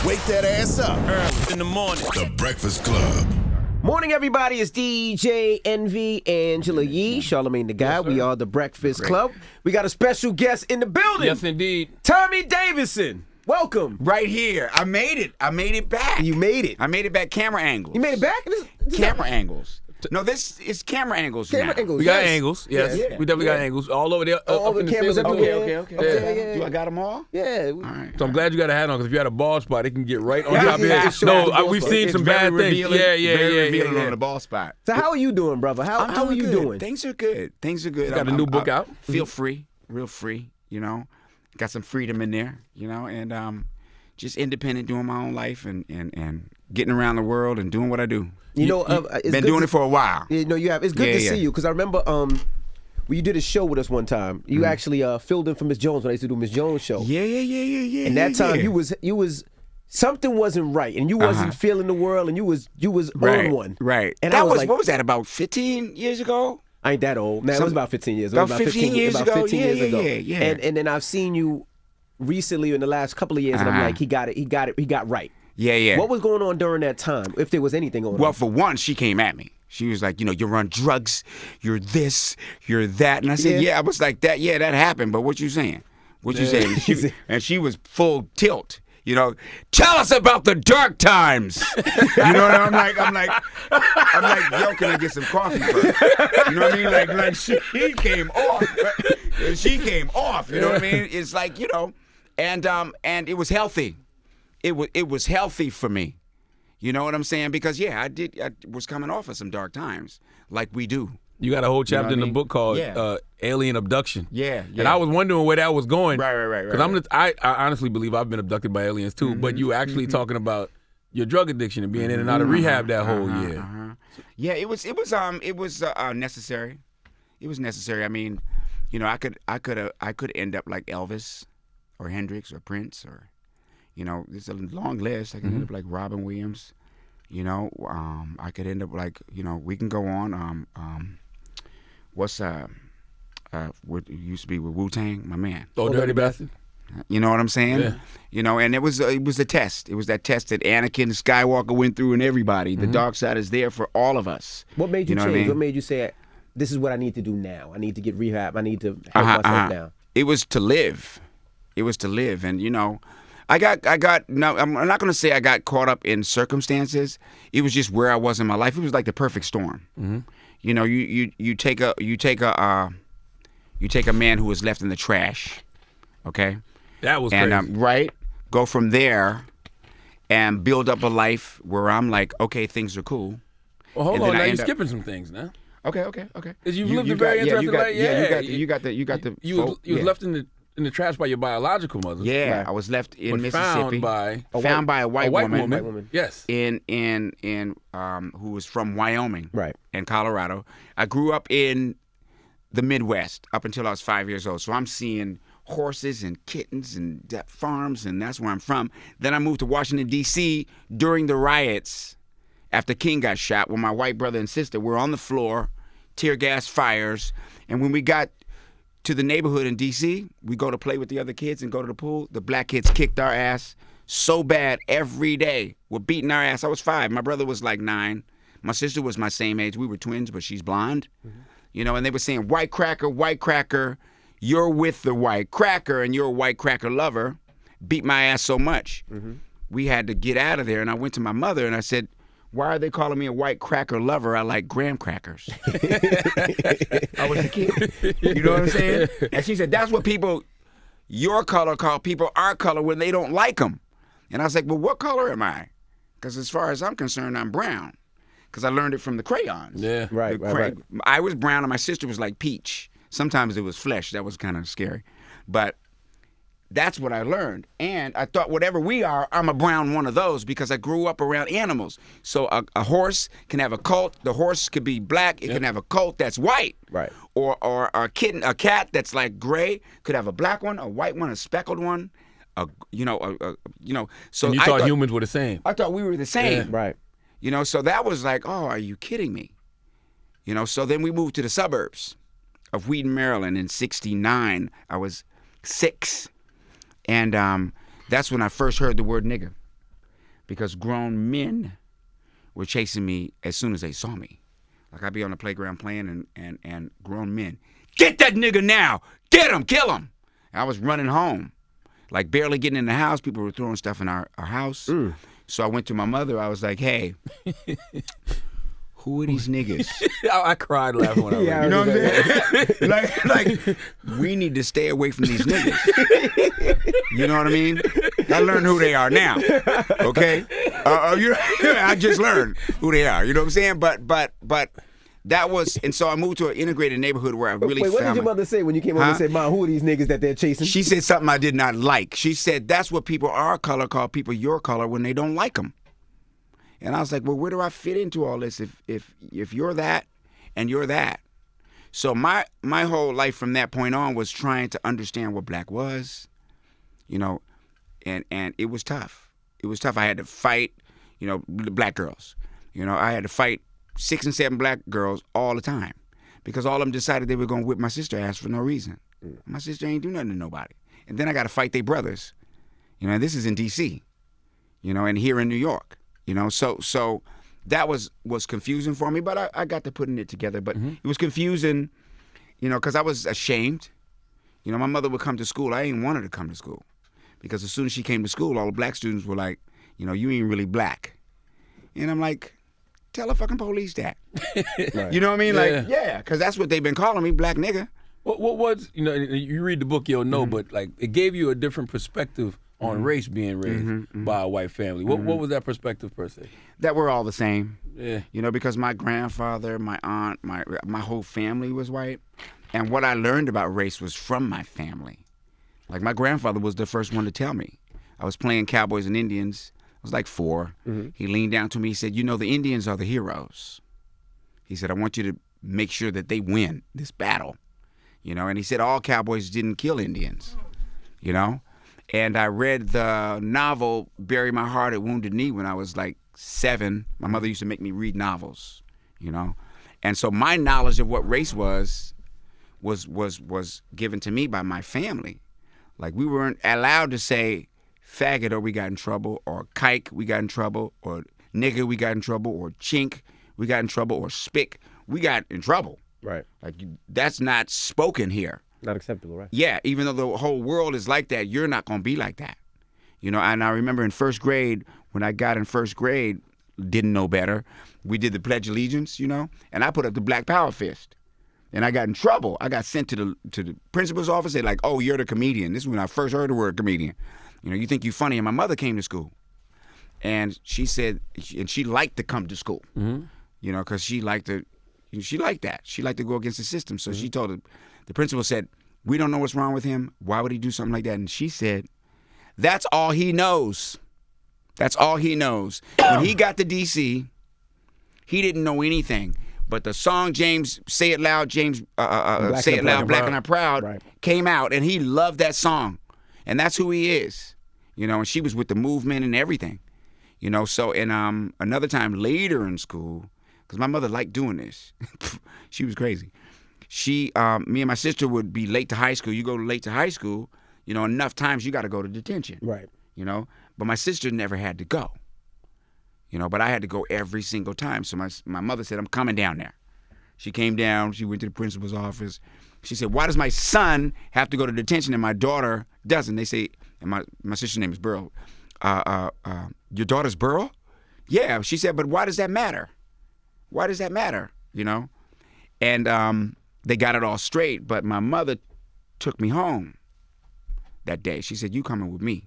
Wake that ass up. Early in the morning. The Breakfast Club. Morning, everybody. It's DJ Envy, Angela Yee, Charlamagne the Guy. We are the Breakfast Club. We got a special guest in the building. Yes, indeed. Tommy Davidson. Welcome. Right here. I made it. I made it back. You made it. I made it back. Camera angles. You made it back? Camera angles. No, this is camera angles Camera now. angles. We got angles. Yes. Yeah. We definitely got angles. All over there. All up the in the cameras ceiling. everywhere. Okay. Yeah. Do I got them all? Yeah. All right. So I'm glad you got a hat on, because if you had a bald spot, it can get right on Yeah, top of yeah, your it shows the bald we've spot. seen It's some very bad things. revealing, Very revealing yeah. on the ball spot. So how are you doing, brother? How are you good. doing? Things are good. Things are good. You got a new book out? Feel free, real free. You know, got some freedom in there. You know, and just independent, doing my own life and getting around the world and doing what I do. You know, it's been good doing to- it for a while. You know, you have. It's good to Yeah. see you, because I remember when you did a show with us one time. You actually filled in for Miss Jones when I used to do Miss Jones' show. Yeah. And that time yeah. you was something wasn't right, and you wasn't feeling the world, and you was on one. Right. And that I was was like, what was that, about 15 years ago? I ain't that old. Nah, it was about 15 years. It About was 15 years about ago? 15 years ago. Yeah. And then I've seen you recently in the last couple of years, and I'm like, he got right. Yeah. What was going on during that time, if there was anything going Well, on? for one, she came at me. She was like, you're on drugs, you're this, you're that. And I said, Yeah. I was like, that happened, but what you saying? What you saying? And she was full tilt. Tell us about the dark times. You know what I'm like, yo, can I get some coffee first? You know what I mean? Like she came off. She came off. You know what I mean? It's like, and it was healthy. It was healthy for me. You know what I'm saying? Because I was coming off of some dark times, like we do. You got a whole chapter in the mean? book called Yeah. Alien Abduction. Yeah. And I was wondering where that was going. Right. Because I honestly believe I've been abducted by aliens too. But you actually talking about your drug addiction and being in and out of rehab that whole year. Yeah, it was necessary. It was necessary. I mean, I could end up like Elvis or Hendrix or Prince or, there's a long list. I could end up like Robin Williams. I could end up like, we can go on. What's what used to be with Wu-Tang, my man. Oh, Dirty Bastard. You know what I'm saying? Yeah. And it was a test. It was that test that Anakin Skywalker went through, and everybody. The dark side is there for all of us. What made you know change? What I mean? What made you say, this is what I need to do now? I need to get rehab. I need to help myself down. It was to live. And I got. No, I'm not going to say I got caught up in circumstances. It was just where I was in my life. It was like the perfect storm. Mm-hmm. You take a man who was left in the trash. Okay. That was crazy. And right, go from there and build up a life where I'm like, okay, things are cool. Well, hold And on. then Now I you're end up- skipping some things now. Okay. Because you've lived a very interesting life. You got the. You was left in the trash by your biological mother. Yeah, Right. I was left in But Mississippi. found by a a white white woman. woman. Yes. In who was from Wyoming. Right. And Colorado. I grew up in the Midwest up until I was 5 years old. So I'm seeing horses and kittens and farms, and that's where I'm from. Then I moved to Washington, D.C. during the riots after King got shot, when my white brother and sister were on the floor, tear gas fires. And when we got to the neighborhood in D.C., we go to play with the other kids and go to the pool. The black kids kicked our ass so bad every day. We're beating our ass. I was 5. My brother was like 9. My sister was my same age. We were twins, but she's blonde. Mm-hmm. And they were saying, white cracker, you're with the white cracker and you're a white cracker lover. Beat my ass so much. Mm-hmm. We had to get out of there. And I went to my mother and I said, why are they calling me a white cracker lover? I like graham crackers. I was a kid. You know what I'm saying? And she said, that's what people your color call people our color when they don't like them. And I was like, well, what color am I? Because as far as I'm concerned, I'm brown. Because I learned it from the crayons. Yeah. Right. I was brown and my sister was like peach. Sometimes it was flesh. That was kind of scary. But that's what I learned. And I thought whatever we are, I'm a brown one of those because I grew up around animals. So a horse can have a coat. The horse could be black. It can have a coat that's white. Right. Or a cat that's like gray could have a black one, a white one, a speckled one. So And you thought humans were the same. I thought we were the same. Right. So that was like, oh, are you kidding me? So then we moved to the suburbs of Wheaton, Maryland in '69. I was 6. And that's when I first heard the word nigger. because grown men were chasing me as soon as they saw me. Like I'd be on the playground playing and grown men, get that nigga now, get him, kill him. And I was running home, like barely getting in the house. People were throwing stuff in our house. So I went to my mother. I was like, hey, who are these niggas? I cried laughing when I read it. You know what I'm saying? like, we need to stay away from these niggas. You know what I mean? I learned who they are now. Okay? I just learned who they are. You know what I'm saying? But that was, and so I moved to an integrated neighborhood where I really Wait, what did your mother say when you came home and said, Mom, who are these niggas that they're chasing? She said something I did not like. She said, that's what people our color call people your color when they don't like them. And I was like, well, where do I fit into all this if you're that and you're that? So my whole life from that point on was trying to understand what black was, you know, and it was tough. It was tough. I had to fight, you know, the black girls. You know, I had to fight 6 and 7 black girls all the time because all of them decided they were going to whip my sister ass for no reason. My sister ain't do nothing to nobody. And then I got to fight their brothers. You know, and this is in D.C., you know, and here in New York. You know, so that was confusing for me, but I got to putting it together. But it was confusing, you know, because I was ashamed. You know, my mother would come to school. I ain't want her to come to school because as soon as she came to school, all the black students were like, you know, you ain't really black. And I'm like, tell the fucking police that. Right. You know what I mean? Yeah. Like, yeah, because that's what they've been calling me, black nigga. What was, you know, you read the book, you'll know, but like it gave you a different perspective on race being raised by a white family. What was that perspective per se? That we're all the same. Yeah. You know, because my grandfather, my aunt, my whole family was white. And what I learned about race was from my family. Like my grandfather was the first one to tell me. I was playing Cowboys and Indians. I was like 4. He leaned down to me. He said, you know, the Indians are the heroes. He said, I want you to make sure that they win this battle. You know, and he said all cowboys didn't kill Indians, you know. And I read the novel Bury My Heart at Wounded Knee when I was like 7. My mother used to make me read novels, you know. And so my knowledge of what race was given to me by my family. Like we weren't allowed to say faggot or we got in trouble, or kike, we got in trouble, or nigger, we got in trouble, or chink, we got in trouble, or spick, we got in trouble. Right. Like that's not spoken here. Not acceptable, right? Yeah, even though the whole world is like that, you're not going to be like that. You know, and I remember in first grade, when I got in first grade, didn't know better, we did the Pledge of Allegiance, you know, and I put up the Black Power fist. And I got in trouble. I got sent to the principal's office. They're like, oh, you're the comedian. This is when I first heard the word comedian. You know, you think you're funny. And my mother came to school. And she said, and she liked to come to school, you know, because she liked that. She liked to go against the system. So she told her, the principal said, we don't know what's wrong with him. Why would he do something like that? And she said, that's all he knows. That's all he knows. When he got to D.C., he didn't know anything. But the song James, Say It Loud, James, Say It Loud, Black and I'm Proud, came out. And he loved that song. And that's who he is. You know, and she was with the movement and everything. You know, so, and another time later in school, because my mother liked doing this. She was crazy. Me and my sister would be late to high school. You go late to high school, you know, enough times you got to go to detention. Right. You know, but my sister never had to go. You know, but I had to go every single time. So my mother said, I'm coming down there. She came down. She went to the principal's office. She said, why does my son have to go to detention and my daughter doesn't? They say, and my sister's name is Burl. Your daughter's Burl? Yeah. She said, but why does that matter? Why does that matter? You know? And they got it all straight, but my mother took me home that day. She said, you coming with me.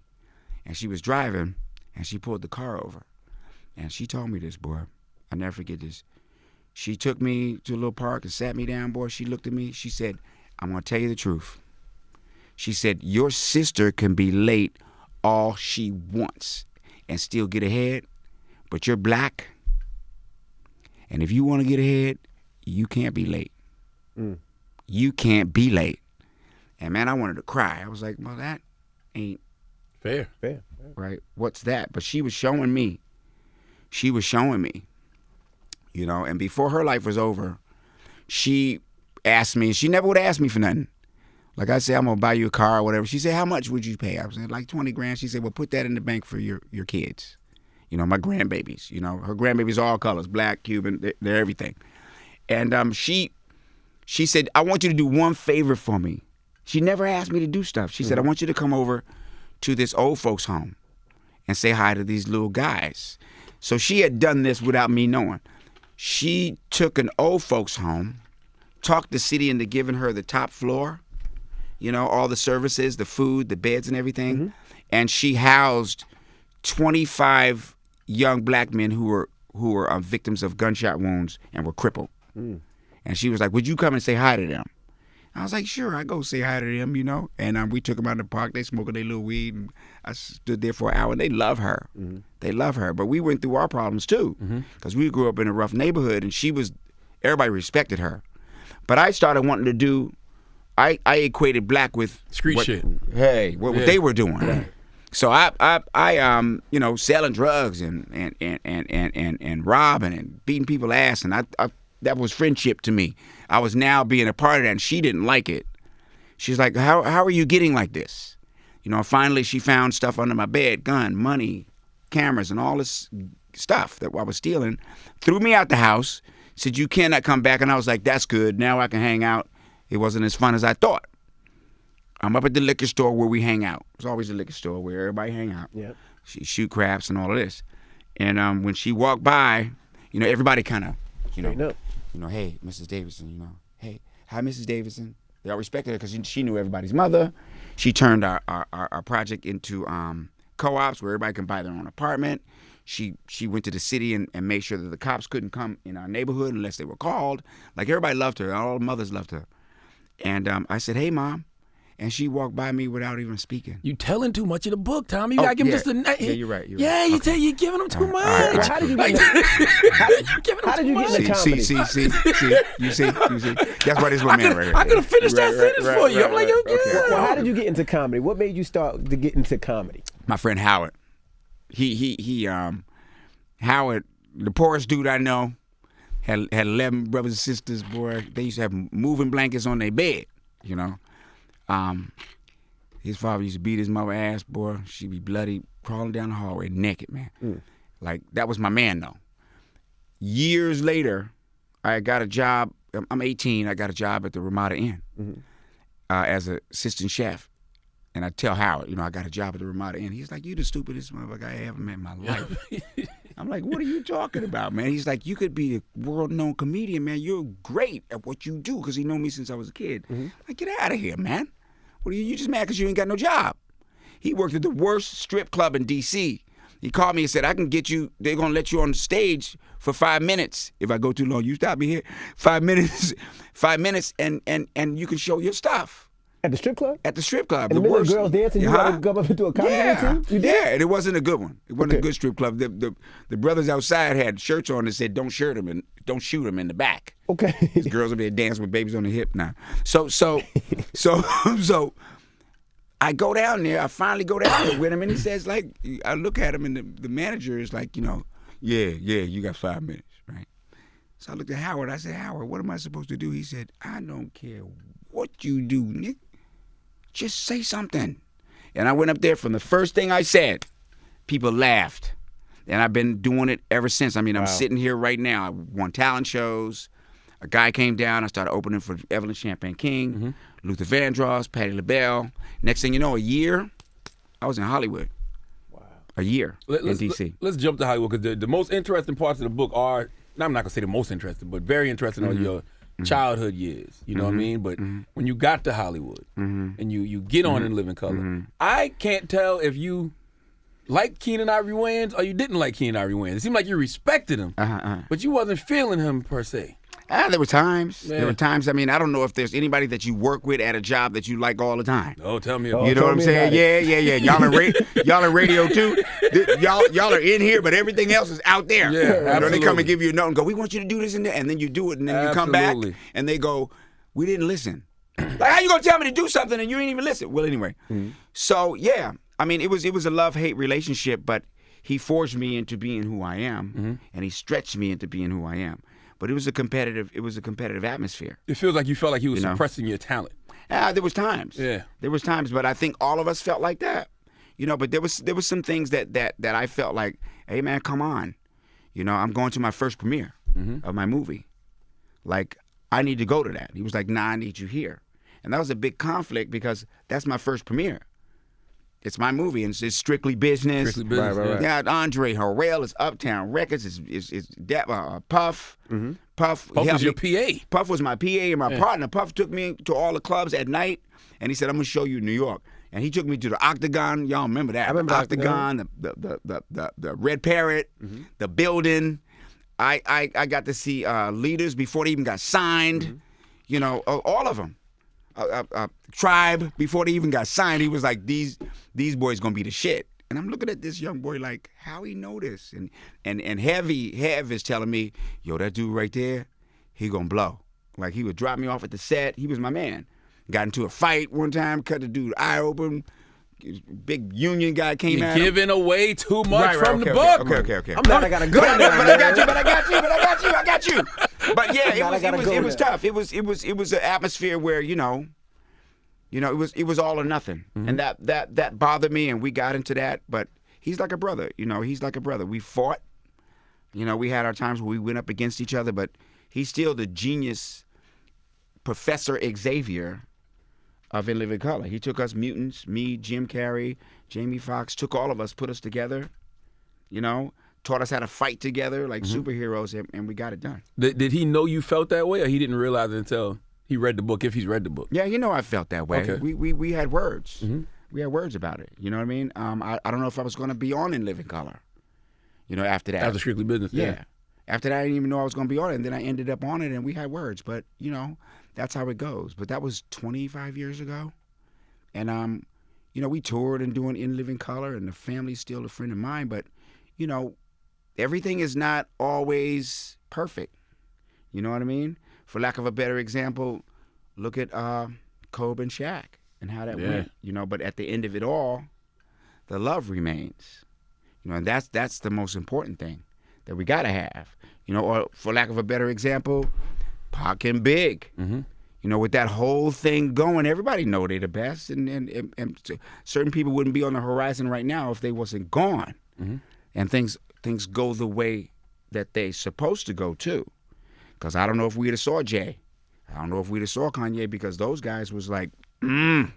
And she was driving, and she pulled the car over. And she told me this, boy. I'll never forget this. She took me to a little park and sat me down, boy. She looked at me. She said, I'm going to tell you the truth. She said, your sister can be late all she wants and still get ahead, but you're black. And if you want to get ahead, you can't be late. You can't be late. And, man, I wanted to cry. I was like, well, that ain't fair. Right? What's that? But she was showing me. She was showing me, you know, and before her life was over, she asked me, she never would ask me for nothing. Like I said, I'm going to buy you a car or whatever. She said, how much would you pay? I was like 20 grand. She said, well, put that in the bank for your kids. my grandbabies. Her grandbabies are all colors, black, Cuban, they're everything. And she said, I want you to do one favor for me. She never asked me to do stuff. She said, I want you to come over to this old folks home and say hi to these little guys. So she had done this without me knowing. She took an old folks home, talked the city into giving her the top floor, all the services, the food, the beds and everything. And she housed 25 young black men who were victims of gunshot wounds and were crippled. And she was like, would you come and say hi to them? I was like, sure, I go say hi to them, And we took them out in the park. They smoking their little weed. And I stood there for an hour. And they love her. They love her. But we went through our problems, too. Because we grew up in a rough neighborhood. And everybody respected her. But I started wanting to do, I equated black with street shit. Hey, what they were doing. So I selling drugs and robbing and beating people's ass. And I that was friendship to me. I was now being a part of that, and she didn't like it. She's like, how are you getting like this? Finally she found stuff under my bed, gun, money, cameras, and all this stuff that I was stealing, threw me out the house, said, you cannot come back. And I was like, that's good. Now I can hang out. It wasn't as fun as I thought. I'm up at the liquor store where we hang out. It's always a liquor store where everybody hang out. Yep. She shoot craps and all of this. And when she walked by, everybody kind of, hey, Mrs. Davidson, hey, hi, Mrs. Davidson. They all respected her because she knew everybody's mother. She turned our project into co-ops where everybody can buy their own apartment. She went to the city and made sure that the cops couldn't come in our neighborhood unless they were called. Like, everybody loved her. All the mothers loved her. And I said, hey, Mom. And she walked by me without even speaking. You telling too much of the book, Tommy. You gotta give him just a yeah, you're right. Yeah, you tell you're giving him too much. Right. How did you get in the comedy? See, you see. That's why this little man right here. I could have finished that sentence for you. I'm like, yo, good. Well, how did you get into comedy? What made you start to get into comedy? My friend Howard. Howard, the poorest dude I know, had 11 brothers and sisters. Boy, they used to have moving blankets on their bed. His father used to beat his mother ass, boy. She'd be bloody, crawling down the hallway naked, man. Like, that was my man, though. Years later, I got a job. I'm 18. I got a job at the Ramada Inn as an assistant chef. And I tell Howard, I got a job at the Ramada Inn. He's like, you the stupidest motherfucker I ever met in my life. I'm like, what are you talking about, man? He's like, you could be a world-known comedian, man. You're great at what you do, because he known me since I was a kid. Like, get out of here, man. What are you just mad because you ain't got no job? He worked at the worst strip club in D.C. He called me and said, I can get you, they're going to let you on the stage for 5 minutes. If I go too long, you stop me here. 5 minutes, and you can show your stuff. At the strip club? At the strip club. In the middle of girls dancing, you got to go up into a comedy routine? You did? Yeah, and it wasn't a good one. It wasn't a good strip club. The brothers outside had shirts on that said, don't shoot them in the back. Okay. These girls will be dancing with babies on the hip now. So I go down there. I finally go down there with him, and he says, like, I look at him, and the manager is like, yeah, you got 5 minutes, right? So I looked at Howard. I said, Howard, what am I supposed to do? He said, I don't care what you do, Nick. Just say something. And I went up there. From the first thing I said, people laughed. And I've been doing it ever since. I mean, I'm sitting here right now. I won talent shows. A guy came down. I started opening for Evelyn Champagne King, Luther Vandross, Patti LaBelle. Next thing you know, a year, I was in Hollywood. Wow. A year in D.C. Let's jump to Hollywood, because the most interesting parts of the book are, I'm not going to say the most interesting, but very interesting are your childhood years, you know what I mean? But when you got to Hollywood and you get on In Living Color, I can't tell if you liked Keenan Ivory Wayans or you didn't like Keenan Ivory Wayans. It seemed like you respected him, but you wasn't feeling him per se. There were times. Yeah. There were times. I mean, I don't know if there's anybody that you work with at a job that you like all the time. Oh, tell me. You know what I'm saying? Yeah. Y'all in radio too. Y'all are in here, but everything else is out there. Yeah, absolutely. They come and give you a note and go, "We want you to do this and that," and then you do it, and then you come back and they go, "We didn't listen." Like, how you gonna tell me to do something and you ain't even listen? Well, anyway. So yeah, I mean, it was a love-hate relationship, but he forged me into being who I am, and he stretched me into being who I am. But it was a competitive atmosphere. It feels like you felt like he was suppressing your talent. There was times. Yeah. There was times, but I think all of us felt like that. But there was some things that I felt like, hey man, come on, I'm going to my first premiere of my movie, like I need to go to that. He was like, nah, I need you here, and that was a big conflict because that's my first premiere. It's my movie, and it's strictly business. Strictly business, right. Yeah, Andre Harrell is Uptown Records. Is Puff. Puff was your PA. Puff was my PA and my partner. Puff took me to all the clubs at night, and he said, "I'm gonna show you New York." And he took me to the Octagon. Y'all remember that? I remember the Octagon, the Red Parrot, the Building. I got to see leaders before they even got signed. All of them. Tribe before they even got signed. He was like, these boys gonna be the shit. And I'm looking at this young boy like, how he know this? And Hev is telling me, yo, that dude right there, he gonna blow. Like, he would drop me off at the set. He was my man. Got into a fight one time, cut the dude eye open. Big union guy came out. Giving away too much from the book. Okay. I'm glad I got a gun. But I got you. But yeah, it was tough. It was an atmosphere where it was all or nothing, and that bothered me, and we got into that. But he's like a brother. He's like a brother. We fought. We had our times where we went up against each other, but he's still the genius Professor Xavier of In Living Color. He took us mutants, me, Jim Carrey, Jamie Foxx, took all of us, put us together, taught us how to fight together like superheroes, and we got it done. Did he know you felt that way, or he didn't realize it until he read the book, if he's read the book? Yeah, I felt that way. Okay. We had words. We had words about it. You know what I mean? I don't know if I was going to be on In Living Color, after that. After Strictly Business, yeah. After that, I didn't even know I was going to be on it, and then I ended up on it, and we had words. But, that's how it goes. But that was 25 years ago. And, we toured and doing In Living Color, and the family's still a friend of mine. But, everything is not always perfect. You know what I mean? For lack of a better example, look at Kobe and Shaq and how that went. But at the end of it all, the love remains. And that's the most important thing that we got to have. Or for lack of a better example, Pac and Big. With that whole thing going, everybody know they're the best, and certain people wouldn't be on the horizon right now if they wasn't gone. And things go the way that they supposed to go too. Because I don't know if we'd have saw Jay. I don't know if we'd have saw Kanye, because those guys was like, You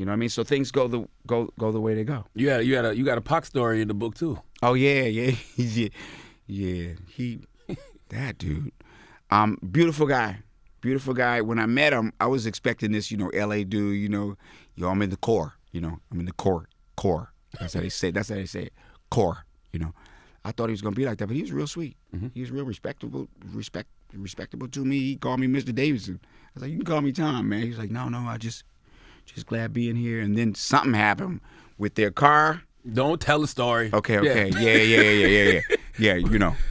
know what I mean? So things go the way they go. You got a Pac story in the book too. Oh yeah. That dude. Beautiful guy. When I met him, I was expecting this, LA dude, I'm in the core, I'm in the core. That's how they say it. Core, I thought he was gonna be like that, but he was real sweet. He was real respectable to me. He called me Mr. Davidson. I was like, you can call me Tom, man. He was like, no, I just glad being here. And then something happened with their car. Don't tell the story. Okay. Yeah.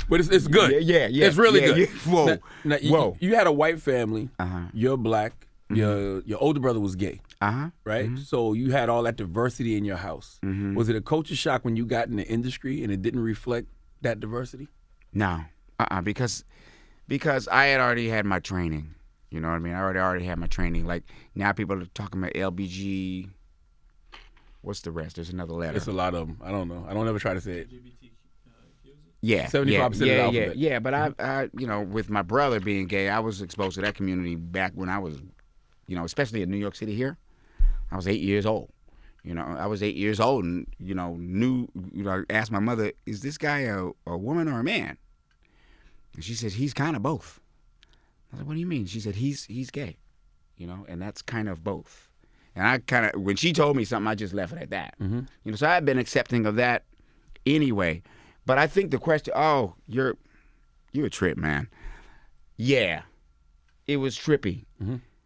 But it's good. Yeah. It's really good. Yeah. Whoa. Now, you had a white family. You're black. Your older brother was gay. Right? So you had all that diversity in your house. Was it a culture shock when you got in the industry and it didn't reflect that diversity? No. Because I had already had my training. You know what I mean? I already had my training. Like, now people are talking about LBG. What's the rest? There's another letter. It's a lot of them. I don't know. I don't ever try to say it. Yeah, 75% of the alphabet. Yeah, but I with my brother being gay, I was exposed to that community back when I was, especially in New York City here. I was 8 years old. I was 8 years old and, I asked my mother, is this guy a woman or a man? And she said, he's kind of both. I was like, what do you mean? She said, he's gay, and that's kind of both. And I kind of, when she told me something, I just left it at that. So I've been accepting of that anyway. But I think the question, you're a trip, man. Yeah, it was trippy.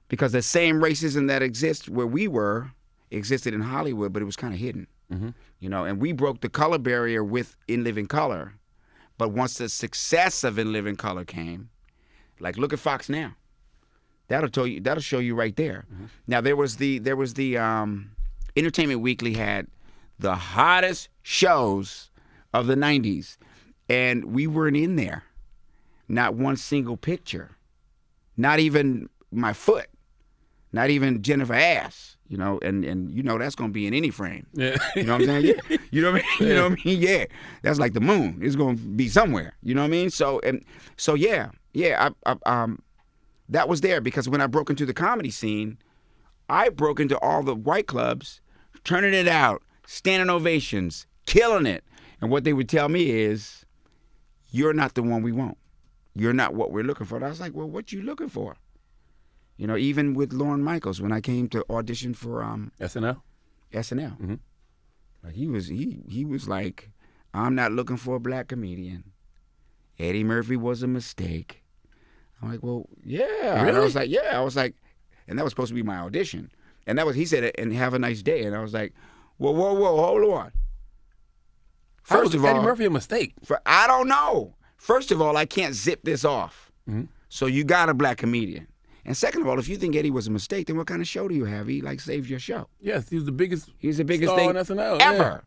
Because the same racism that exists where we were existed in Hollywood, but it was kind of hidden. And we broke the color barrier with In Living Color. But once the success of In Living Color came, like, look at Fox now. That'll show you right there. Now there was the Entertainment Weekly had the hottest shows of the 90s, and we weren't in there. Not one single picture. Not even my foot. Not even Jennifer ass. You know, and you know that's gonna be in any frame. Yeah. You know what I'm saying? Yeah. You know what I mean? You know what I mean? Yeah. That's like the moon. It's gonna be somewhere. You know what I mean? So yeah. That was there because when I broke into the comedy scene, I broke into all the white clubs, turning it out, standing ovations, killing it. And what they would tell me is, "You're not the one we want. You're not what we're looking for." And I was like, "Well, what you looking for?" You know, even with Lorne Michaels, when I came to audition for SNL. SNL, like he was like, "I'm not looking for a black comedian. Eddie Murphy was a mistake." I'm like, "Well, yeah." Really? And I was like, "Yeah." I was like, and that was supposed to be my audition, and that was he said, "And have a nice day." And I was like, "Whoa, hold on." How First was of all, Eddie Murphy a mistake? I don't know. First of all, I can't zip this off. So you got a black comedian. And second of all, if you think Eddie was a mistake, then what kind of show do you have? He like saves your show. Yes, he was the biggest. He's the biggest star thing on SNL ever. Yeah.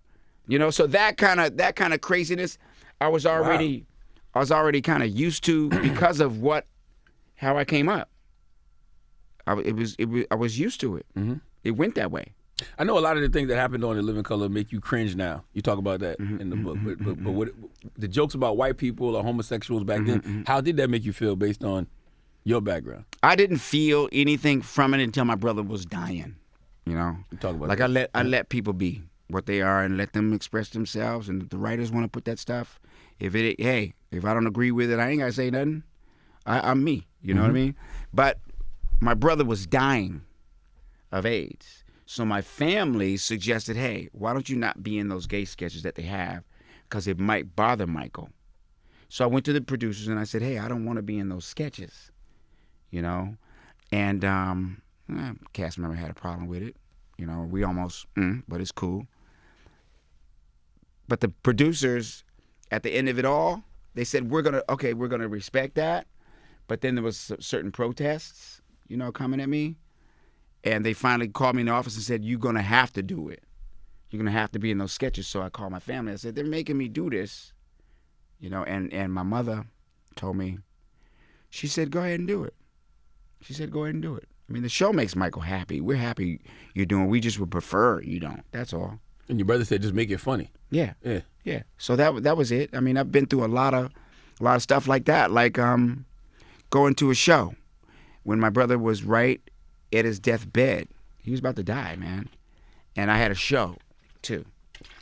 You know, so that kind of craziness, I was already kind of used to because of how I came up. I was used to it. It went that way. I know a lot of the things that happened on In Living Color make you cringe now. You talk about that in the book, but what, the jokes about white people or homosexuals back then, how did that make you feel based on your background? I didn't feel anything from it until my brother was dying. You know, Talk about like that. I let people be what they are and let them express themselves. And if the writers want to put that stuff, if I don't agree with it, I ain't gotta say nothing. I'm me. You know what I mean? But my brother was dying of AIDS, so my family suggested, "Hey, why don't you not be in those gay sketches that they have, because it might bother Michael." So I went to the producers and I said, "Hey, I don't want to be in those sketches." You know, and cast member had a problem with it. You know, we almost, but it's cool. But the producers, at the end of it all, they said, we're gonna respect that. But then there was certain protests, you know, coming at me, and they finally called me in the office and said, "You're gonna have to do it. You're gonna have to be in those sketches." So I called my family. I said, "They're making me do this," you know, and my mother told me, she said, "Go ahead and do it." She said, "Go ahead and do it." I mean, the show makes Michael happy. We're happy you're doing it. We just would prefer you don't. That's all. And your brother said, just make it funny. Yeah. Yeah. Yeah. So that was it. I mean, I've been through a lot of stuff like that. Like going to a show when my brother was right at his deathbed. He was about to die, man. And I had a show, too,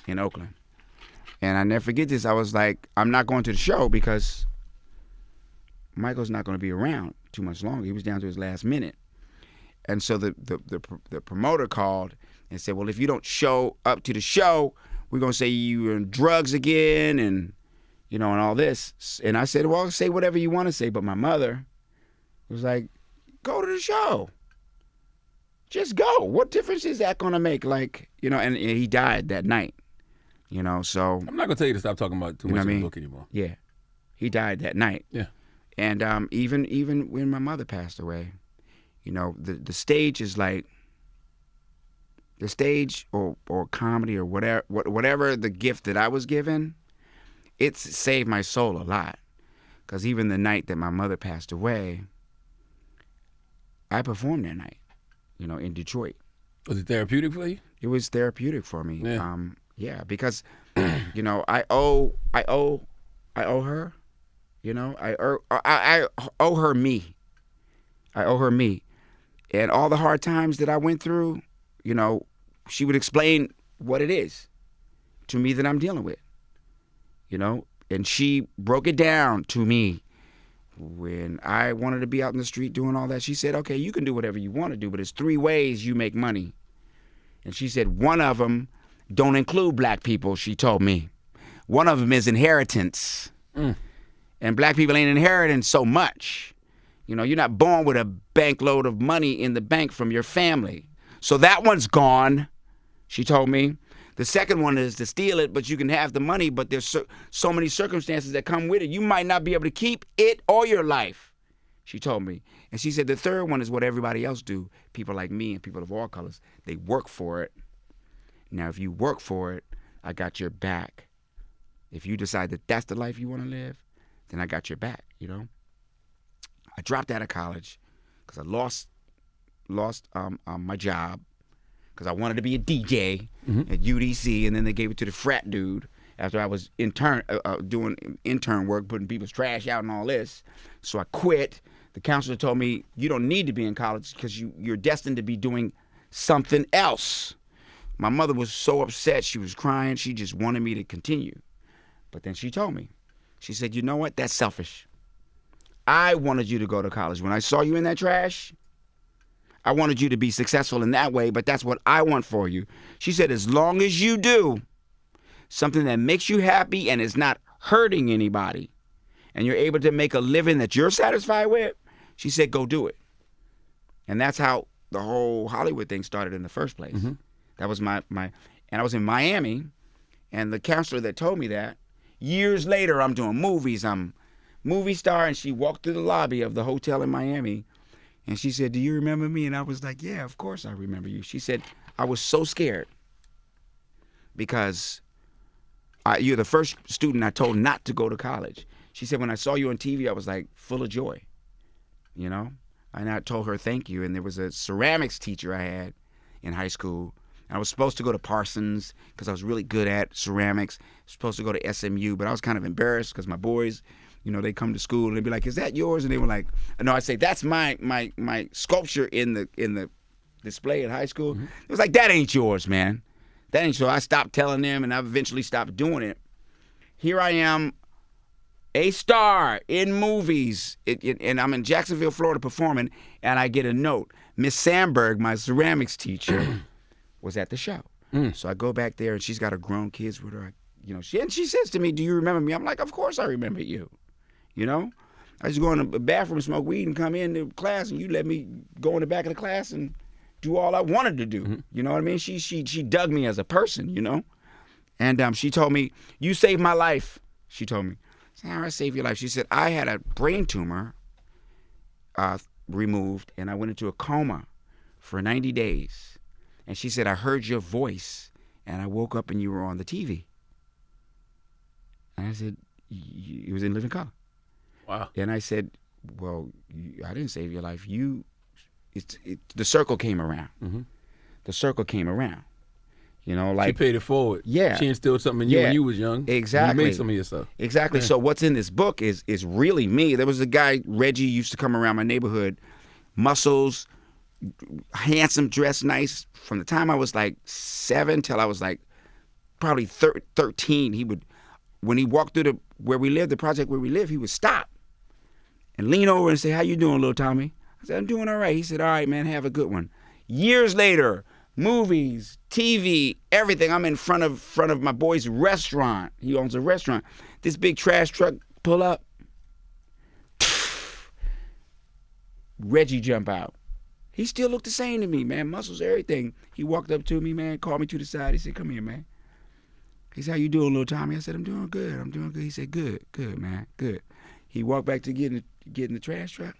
in Oakland. And I never forget this. I was like, I'm not going to the show because Michael's not going to be around too much longer. He was down to his last minute. And so the promoter called and said, "Well, if you don't show up to the show, we're going to say you're on drugs again and, you know, and all this." And I said, "Well, say whatever you want to say." But my mother was like, "Go to the show. Just go. What difference is that going to make?" Like, you know, and he died that night, you know, so. I'm not going to tell you to stop talking about too much in the book anymore. Yeah. He died that night. Yeah. And even when my mother passed away, you know, the stage is like, the stage or comedy or whatever the gift that I was given, it's saved my soul a lot. Because even the night that my mother passed away, I performed that night, you know, in Detroit. Was it therapeutic for you? It was therapeutic for me. Yeah. Yeah, because, you know, I owe her. You know, I owe her me. I owe her me. And all the hard times that I went through, you know, she would explain what it is to me that I'm dealing with. You know, and she broke it down to me when I wanted to be out in the street doing all that. She said, "Okay, you can do whatever you want to do, but there's 3 ways you make money." And she said, one of them don't include black people, she told me. One of them is inheritance. And black people ain't inheriting so much. You know, you're not born with a bankload of money in the bank from your family. So that one's gone, she told me. The second one is to steal it, but you can have the money, but there's so many circumstances that come with it. You might not be able to keep it or your life, she told me. And she said the third one is what everybody else do. People like me and people of all colors, they work for it. Now, if you work for it, I got your back. If you decide that that's the life you want to live, then I got your back, you know? I dropped out of college because I lost my job. because I wanted to be a DJ at UDC, and then they gave it to the frat dude after I was doing intern work, putting people's trash out and all this. So I quit. The counselor told me, you don't need to be in college because you're destined to be doing something else. My mother was so upset. She was crying. She just wanted me to continue. But then she told me, she said, you know what? That's selfish. I wanted you to go to college. When I saw you in that trash, I wanted you to be successful in that way, but that's what I want for you. She said, as long as you do something that makes you happy and is not hurting anybody, and you're able to make a living that you're satisfied with, she said, go do it. And that's how the whole Hollywood thing started in the first place. That was my and I was in Miami, and the counselor that told me that, years later, I'm doing movies, I'm movie star, and she walked through the lobby of the hotel in Miami, and she said, do you remember me? And I was like, yeah, of course I remember you. She said, I was so scared because you're the first student I told not to go to college. She said, when I saw you on TV, I was like full of joy, you know? And I told her thank you. And there was a ceramics teacher I had in high school. And I was supposed to go to Parsons because I was really good at ceramics. I was supposed to go to SMU, but I was kind of embarrassed because my boys, you know, they come to school and they'd be like, is that yours? And they were like, no, I say, that's my sculpture in the display at high school. It was like, that ain't yours, man. That ain't yours. I stopped telling them, and I eventually stopped doing it. Here I am, a star in movies, and I'm in Jacksonville, Florida performing, and I get a note. Miss Sandberg, my ceramics teacher, was at the show. So I go back there, and she's got her grown kids with her. You know, she says to me, do you remember me? I'm like, of course I remember you. You know? I just go in the bathroom, smoke weed, and come into class, and you let me go in the back of the class and do all I wanted to do. You know what I mean? She dug me as a person, you know? And she told me, you saved my life, she told me. How I saved your life? She said, I had a brain tumor removed, and I went into a coma for 90 days. And she said, I heard your voice, and I woke up and you were on the TV. And I said, you was in living color. Wow. And I said, well, I didn't save your life. The circle came around. The circle came around. You know, like, she paid it forward. Yeah. She instilled something in you when you was young. Exactly. You made some of yourself. Exactly. Yeah. So what's in this book is really me. There was a guy, Reggie, used to come around my neighborhood, muscles, handsome, dressed nice. From the time I was like 7 till I was like probably 13, he would, when he walked through the project where we live, he would stop and lean over and say, how you doing, little Tommy? I said, I'm doing all right. He said, all right, man, have a good one. Years later, movies, TV, everything. I'm in front of my boy's restaurant. He owns a restaurant. This big trash truck pull up. Reggie jump out. He still looked the same to me, man. Muscles, everything. He walked up to me, man, called me to the side. He said, come here, man. He said, how you doing, little Tommy? I said, I'm doing good. I'm doing good. He said, good, man, good. He walked back to get in the trash truck,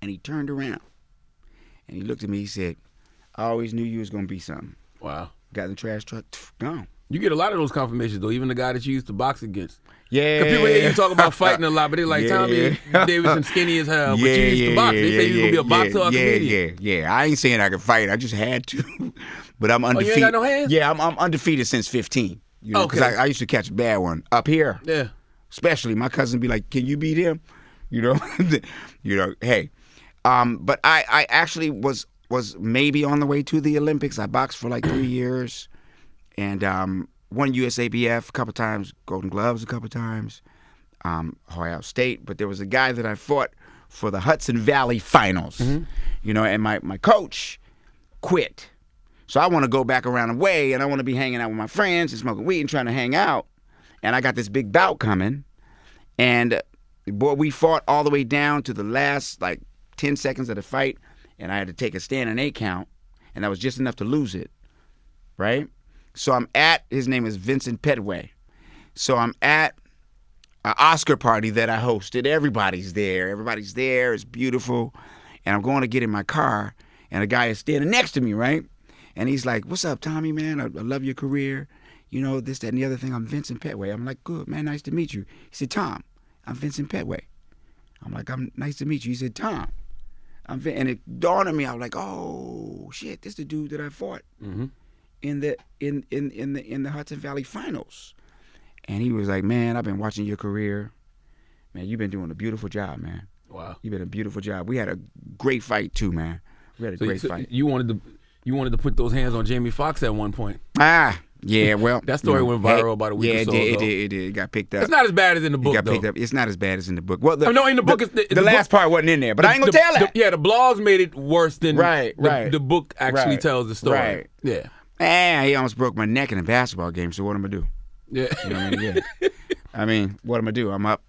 and he turned around, and he looked at me. He said, I always knew you was going to be something. Wow. Got in the trash truck, gone. You get a lot of those confirmations, though, even the guy that you used to box against. Yeah. Because people hear you talk about fighting a lot, but they're like, Tommy Davidson skinny as hell, but you used to box. They say you was going to be a boxer or a comedian. Yeah. I ain't saying I could fight. I just had to. But I'm undefeated. Oh, you ain't got no hands? Yeah, I'm undefeated since 15. You know, because I used to catch a bad one up here. Yeah. Especially, my cousin be like, can you beat him? You know? Hey. But I actually was maybe on the way to the Olympics. I boxed for like 3 years, and won USABF a couple times, Golden Gloves a couple times, Ohio State. But there was a guy that I fought for the Hudson Valley Finals, you know, and my coach quit. So I want to go back around the way, and I want to be hanging out with my friends and smoking weed and trying to hang out. And I got this big bout coming, and boy, we fought all the way down to the last like 10 seconds of the fight. And I had to take a stand and 8 count, and that was just enough to lose it, right? So I'm his name is Vincent Petway. So I'm at an Oscar party that I hosted. Everybody's there, it's beautiful. And I'm going to get in my car, and a guy is standing next to me, right? And he's like, what's up, Tommy, man? I love your career. You know, this, that, and the other thing. I'm Vincent Petway. I'm like, good, man, nice to meet you. He said, Tom, I'm Vincent Petway. I'm like, nice to meet you. He said, Tom, And it dawned on me. I was like, oh shit, this is the dude that I fought in the Hudson Valley Finals. And he was like, man, I've been watching your career. Man, you've been doing a beautiful job, man. Wow. You've been a beautiful job. We had a great fight too, man. We had a great fight. You wanted to put those hands on Jamie Foxx at one point. Yeah, well. That story went viral about a week or so ago. It did. It got picked up. It's not as bad as in the book, though. It's not as bad as in the book. Well, in the book, the last part wasn't in there, but I ain't going to tell that. The blogs made it worse than the book actually tells the story. Right. Yeah. He almost broke my neck in a basketball game, so what am I going to do? Yeah. You know what I mean? Yeah. I mean, what am I going to do? I'm up.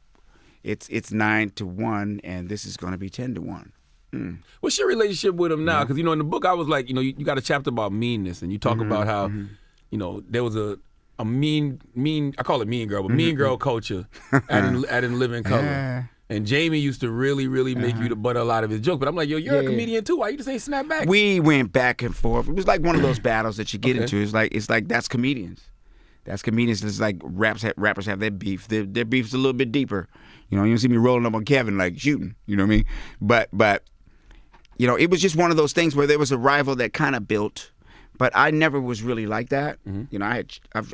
It's 9-1, and this is going to be 10-1. What's your relationship with him now? Because, in the book, I was like, you got a chapter about meanness, and you talk about how, there was a mean, I call it mean girl, but mean girl culture at In Living Color. And Jamie used to really, really make you the butt of a lot of his jokes. But I'm like, yo, you're a comedian too. Why you just ain't snap back? We went back and forth. It was like one of those battles that you get into. It's like that's comedians. That's comedians. It's like rappers have their beef. Their beef's a little bit deeper. You don't see me rolling up on Kevin like shooting. You know what I mean? But it was just one of those things where there was a rival that kind of built. But I never was really like that.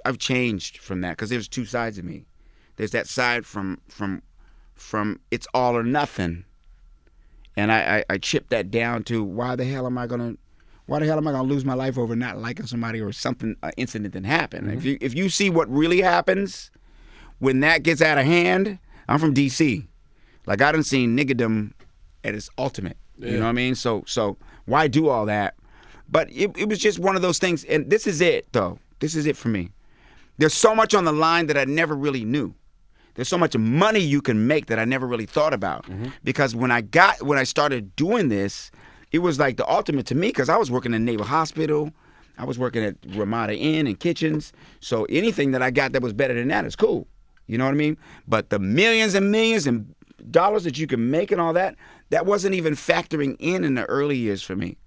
I've changed from that because there's two sides of me. There's that side from it's all or nothing, and I chipped that down to why the hell am I gonna lose my life over not liking somebody or something, an incident that happened? If you see what really happens when that gets out of hand, I'm from D.C. Like I done seen niggerdom at its ultimate. Yeah. You know what I mean? So why do all that? But it was just one of those things, and this is it, though. This is it for me. There's so much on the line that I never really knew. There's so much money you can make that I never really thought about. Because when I started doing this, it was like the ultimate to me because I was working in Naval Hospital. I was working at Ramada Inn and kitchens. So anything that I got that was better than that is cool. You know what I mean? But the millions and millions and dollars that you can make and all that, that wasn't even factoring in the early years for me.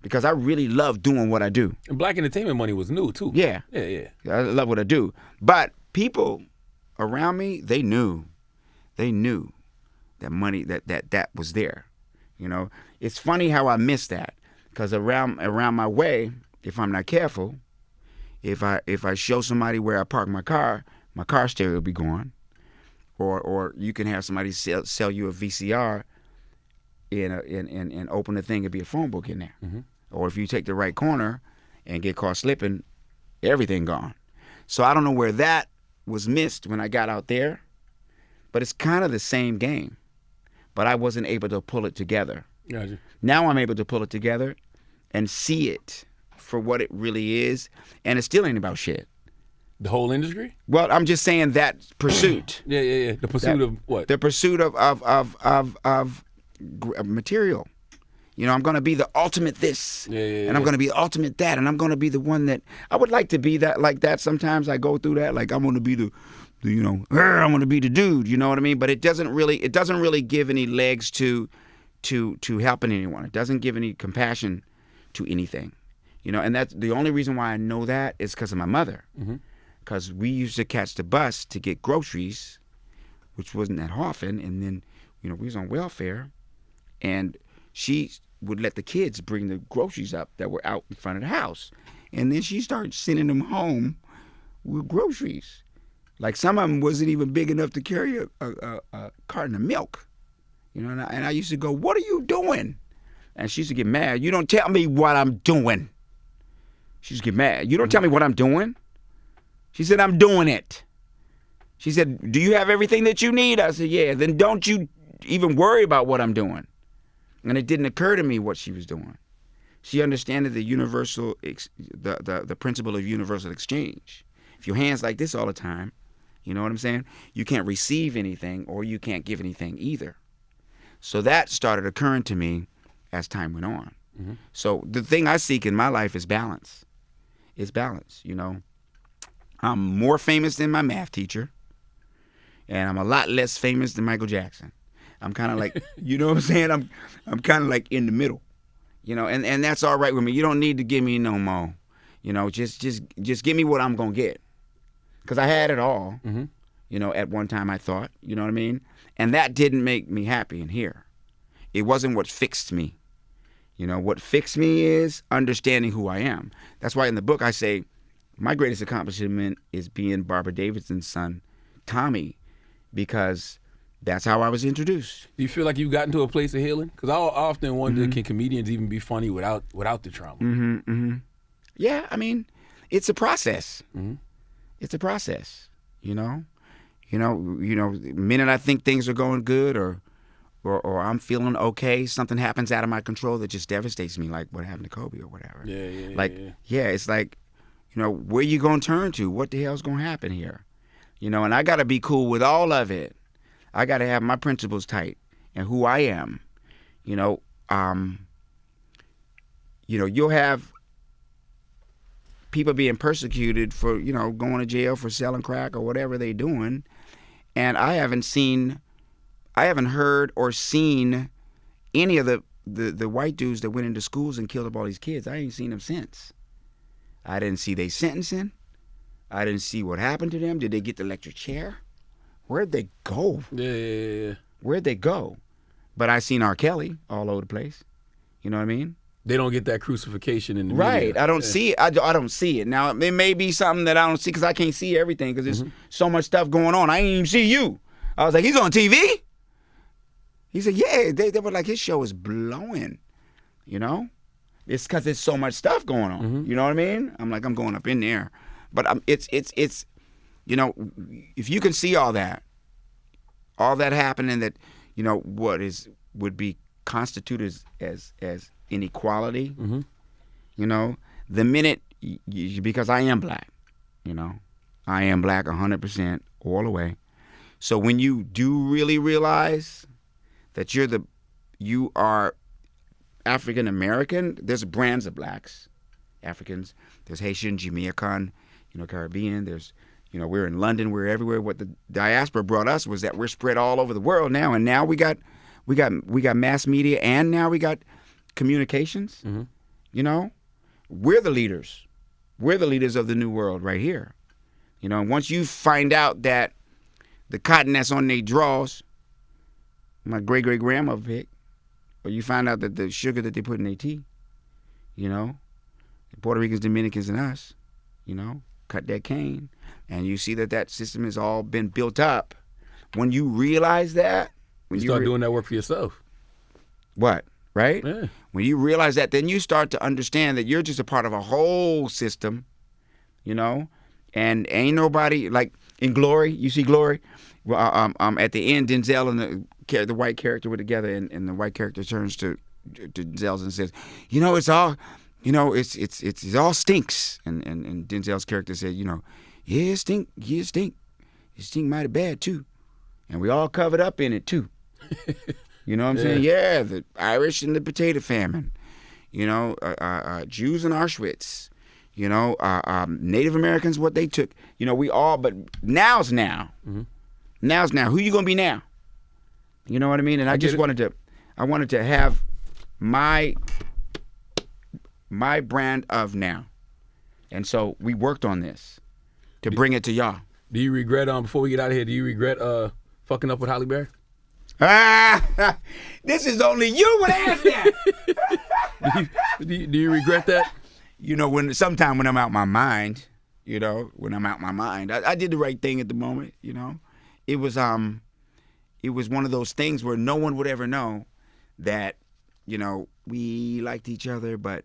Because I really love doing what I do. And black entertainment money was new, too. Yeah. I love what I do. But people around me, they knew that money, that was there. It's funny how I missed that. Because around my way, if I'm not careful, if I show somebody where I park my car stereo will be gone. Or you can have somebody sell you a VCR and open the thing and be a phone book in there. Or if you take the right corner and get caught slipping, everything gone. So I don't know where that was missed when I got out there, but it's kind of the same game. But I wasn't able to pull it together. Gotcha. Now I'm able to pull it together and see it for what it really is, and it still ain't about shit. The whole industry? Well, I'm just saying that pursuit. Yeah. The pursuit of what? The pursuit of material. I'm going to be the ultimate this, and I'm going to be the ultimate that, and I'm going to be the one that I would like to be like that. Sometimes I go through that, like I'm going to be I'm going to be the dude. You know what I mean? But it doesn't really give any legs to helping anyone. It doesn't give any compassion to anything. And that's the only reason why I know that is because of my mother. Because we used to catch the bus to get groceries, which wasn't that often, and then we was on welfare, and she would let the kids bring the groceries up that were out in front of the house. And then she started sending them home with groceries. Like some of them wasn't even big enough to carry a carton of milk. And I used to go, what are you doing? And she used to get mad. You don't tell me what I'm doing. She used to get mad. You don't tell me what I'm doing. She said, I'm doing it. She said, do you have everything that you need? I said, yeah. Then don't you even worry about what I'm doing. And it didn't occur to me what she was doing. She understood the principle of universal exchange. If your hand's like this all the time, you know what I'm saying? You can't receive anything or you can't give anything either. So that started occurring to me as time went on. So the thing I seek in my life is balance. It's balance, I'm more famous than my math teacher, and I'm a lot less famous than Michael Jackson. I'm kind of like, you know what I'm saying? I'm kind of like in the middle, and that's all right with me. You don't need to give me no more, just give me what I'm gonna get, because I had it all, at one time I thought, you know what I mean, and that didn't make me happy in here. It wasn't what fixed me. You know, what fixed me is understanding who I am. That's why in the book I say my greatest accomplishment is being Barbara Davidson's son, Tommy, because that's how I was introduced. Do you feel like you've gotten to a place of healing? Because I often wonder, can comedians even be funny without the trauma? Yeah, I mean, it's a process. It's a process, you know? The minute I think things are going good or I'm feeling okay, something happens out of my control that just devastates me, like what happened to Kobe or whatever. Yeah, it's like, where you going to turn to? What the hell's going to happen here? And I got to be cool with all of it. I got to have my principles tight and who I am. You'll have people being persecuted for, going to jail for selling crack or whatever they doing. And I haven't heard or seen any of the white dudes that went into schools and killed up all these kids. I ain't seen them since. I didn't see they sentencing. I didn't see what happened to them. Did they get the electric chair? Where'd they go? Yeah. Where'd they go? But I seen R. Kelly all over the place. You know what I mean? They don't get that crucifixion in the right. media. I don't see it. I don't see it. Now, it may be something that I don't see because I can't see everything because there's so much stuff going on. I ain't even see you. I was like, he's on TV? He said, yeah. They were like, his show is blowing. It's because there's so much stuff going on. You know what I mean? I'm like, I'm going up in there. But it's if you can see all that happening, that would be constituted as inequality. The minute because I am black, I am black 100% all the way. So when you do really realize that you are African American, there's brands of blacks, Africans. There's Haitian, Jamaican, Caribbean. There's, we're in London. We're everywhere. What the diaspora brought us was that we're spread all over the world now, and now we got mass media, and now we got communications. We're the leaders. We're the leaders of the new world right here. And once you find out that the cotton that's on their drawers, my great-great-grandmother picked, or you find out that the sugar that they put in their tea, the Puerto Ricans, Dominicans, and us, cut that cane, and you see that system has all been built up. When you realize that, you start doing that work for yourself. What? Right? Yeah. When you realize that, then you start to understand that you're just a part of a whole system, and ain't nobody, like in Glory, you see Glory? Well, at the end, Denzel and the white character were together, and the white character turns to Denzel and says, it's all, it all stinks. And Denzel's character said, yeah, it stink. Yeah, it stink. It stink mighty bad, too. And we all covered up in it, too. You know what I'm saying? Yeah, the Irish and the potato famine. Jews in Auschwitz. Native Americans, what they took. We all, but now's now. Now's now. Who you going to be now? You know what I mean? And I wanted to have my brand of now. And so we worked on this to bring it to y'all. Do you regret, before we get out of here, do you regret fucking up with Halle Berry? This is only you would ask that. do you regret that? Sometime when I'm out my mind, I did the right thing at the moment, It was one of those things where no one would ever know that, we liked each other, but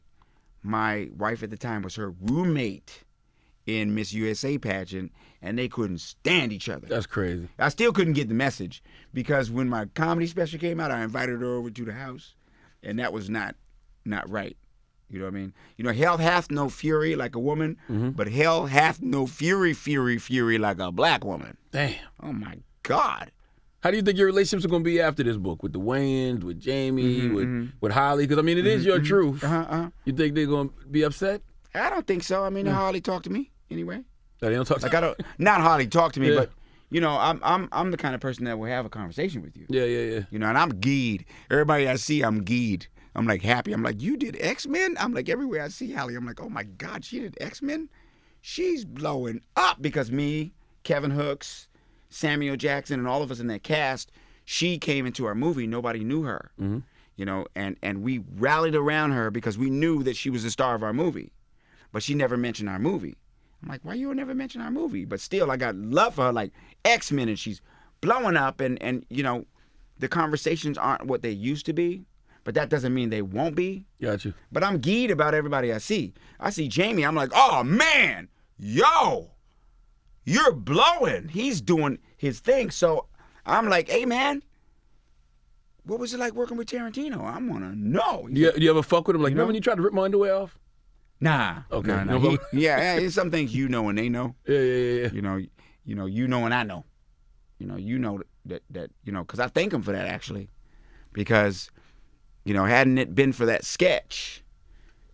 my wife at the time was her roommate in Miss USA pageant, and they couldn't stand each other. That's crazy. I still couldn't get the message because when my comedy special came out, I invited her over to the house, and that was not right. You know what I mean? Hell hath no fury like a woman, but hell hath no fury like a black woman. Damn. Oh, my God. How do you think your relationships are going to be after this book? With the Wayans, with Jamie, with Holly? Because, it is your truth. You think they're going to be upset? I don't think so. Holly talked to me anyway. No, they don't talk to you? Not Holly talk to me, but, I'm the kind of person that will have a conversation with you. Yeah. And I'm geed. Everybody I see, I'm geed. I'm like happy. I'm like, you did X-Men? I'm like, everywhere I see Holly, I'm like, oh my God, she did X-Men? She's blowing up because me, Kevin Hooks, Samuel Jackson, and all of us in that cast, she came into our movie. Nobody knew her. you know, and we rallied around her because we knew that she was the star of our movie, but she never mentioned our movie. I'm like, why you never mention our movie? But still, I got love for her like X-Men, and she's blowing up, and you know, the conversations aren't what they used to be, but that doesn't mean they won't be. Got you. But I'm geeked about everybody I see. I see Jamie, I'm like, oh man, yo, you're blowing. He's doing his thing. So I'm like, hey man, what was it like working with Tarantino? I want to know. Do you ever fuck with him? Like, You remember know? when you tried to rip my underwear off? Nah. Okay. Nah. No problem. Yeah, it's some things you know and they know. Yeah. You know and I know. You know that because I thank him for that actually, because hadn't it been for that sketch,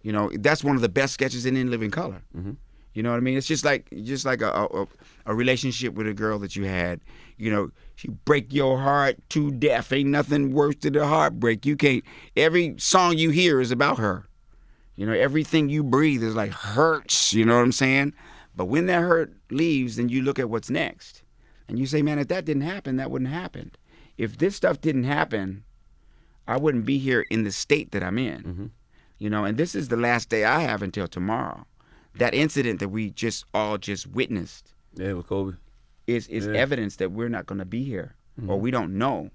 that's one of the best sketches in Living Color. Mm-hmm. You know what I mean? It's just like a relationship with a girl that you had. She break your heart to death. Ain't nothing worse than a heartbreak. You can't. Every song you hear is about her. Everything you breathe is like hurts. You know what I'm saying? But when that hurt leaves, then you look at what's next, and you say, man, if that didn't happen, that wouldn't have happened. If this stuff didn't happen, I wouldn't be here in the state that I'm in. Mm-hmm. And this is the last day I have until tomorrow. That incident that we all just witnessed, with Kobe, is evidence that we're not going to be here, mm-hmm. or we don't know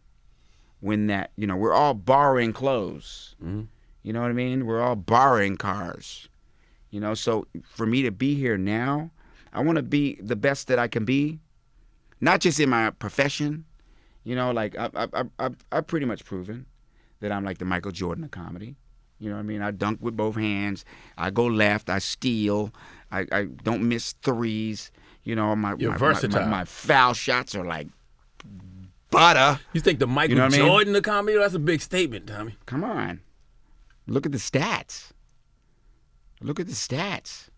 when that. We're all borrowing clothes. Mm-hmm. You know what I mean? We're all borrowing cars. So for me to be here now, I want to be the best that I can be, not just in my profession. Like I've pretty much proven that I'm like the Michael Jordan of comedy. You know what I mean? I dunk with both hands. I go left. I steal. I don't miss threes. You're versatile. My foul shots are like butter. You think the Michael Jordan of comedy? That's a big statement, Tommy. Come on. Look at the stats. Look at the stats.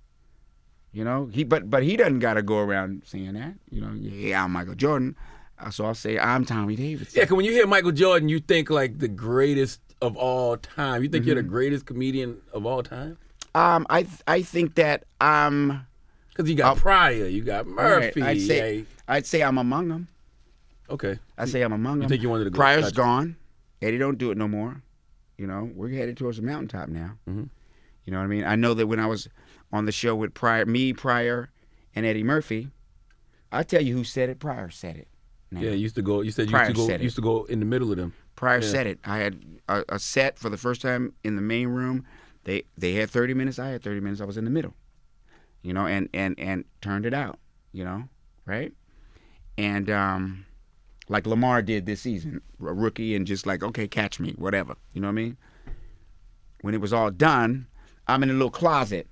But he doesn't got to go around saying that. Yeah, I'm Michael Jordan. So I'll say I'm Tommy Davidson. Yeah, because when you hear Michael Jordan, you think like the greatest of all time. You think Mm-hmm. you're the greatest comedian of all time? I think that I'm. Because you got Pryor, you got Murphy. Right, I'd say I'm among them. Okay. I say I'm among them. You think you're one of the Pryor's gotcha. gone. Eddie don't do it no more. We're headed towards the mountaintop now. Mm-hmm. You know what I mean? I know that when I was on the show with Pryor, and Eddie Murphy, I tell you who said it. Pryor said it. Now. Yeah, you used to go in the middle of them. Pryor said it. I had a set for the first time in the main room. They had 30 minutes. I had 30 minutes. I was in the middle. And turned it out. Right? And like Lamar did this season, a rookie, and just like, okay, catch me, whatever. You know what I mean? When it was all done, I'm in a little closet.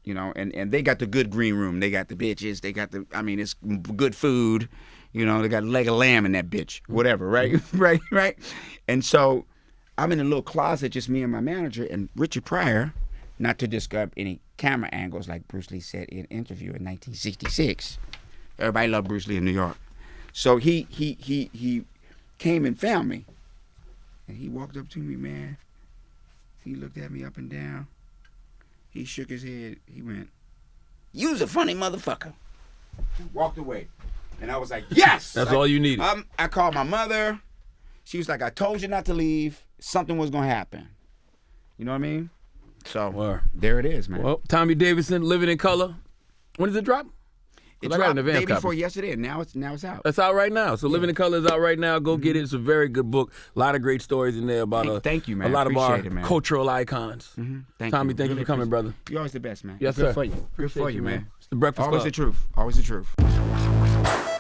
And they got the good green room. They got the bitches. They got it's good food. They got a leg of lamb in that bitch. Whatever, right? right. And so I'm in a little closet, just me and my manager, and Richard Pryor, not to describe any camera angles like Bruce Lee said in an interview in 1966. Everybody loved Bruce Lee in New York. So he came and found me. And he walked up to me, man. He looked at me up and down. He shook his head. He went, "You's a funny motherfucker." Walked away. And I was like, yes! That's all you needed. I called my mother. She was like, I told you not to leave. Something was going to happen. You know what I mean? So, there it is, man. Well, Tommy Davidson, Living in Color. When does it drop? It I got an dropped advance day copy. before yesterday, and now it's out. That's out right now. So Living in Color is out right now. Go get it. It's a very good book. A lot of great stories in there about Thank you, man. a lot of Appreciate our it, man. cultural icons. Thank Tommy, you. thank you Really for coming, brother. You're always the best, man. Yes, Good sir. for you. Good for Appreciate you, man. It's the Breakfast Always Club. the truth. Always the truth.